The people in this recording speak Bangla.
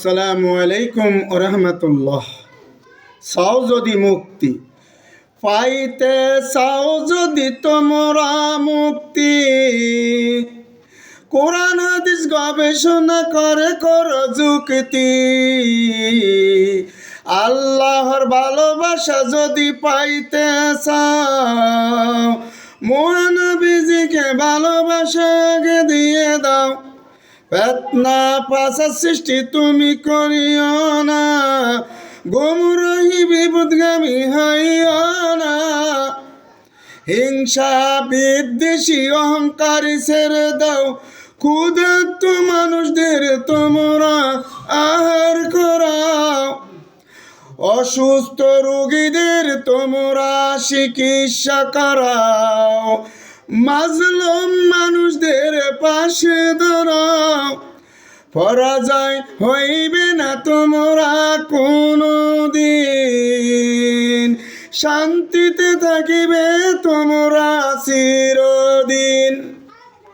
আসসালামু আলাইকুম ওরহমতুল্লাহ। চাও যদি মুক্তি পাইতে চাও যদি তোমরা মুক্তি, কোরআন হাদিস গবেষণা করে করো যুক্তি। আল্লাহর ভালোবাসা যদি পাইতে চাও, মহানবীজিকে ভালোবাসা আগে দিয়ে দাও। ফিতনা ফাসাদ সৃষ্টি তুমি করিও না, গুমরাহি বিপদগামী হইও না। হিংসা বিদ্বেষী অহংকারী ছেড়ে দাও, ক্ষুধার্ত মানুষদের তোমরা আহার করাও। অসুস্থ রোগীদের তোমরা চিকিৎসা করাও, মাজলুম মানুষদের পাশে দাঁড়াও। পরাজয় হইবে না তোমরা কোনো দিন, শান্তিতে থাকিবে তোমরা চির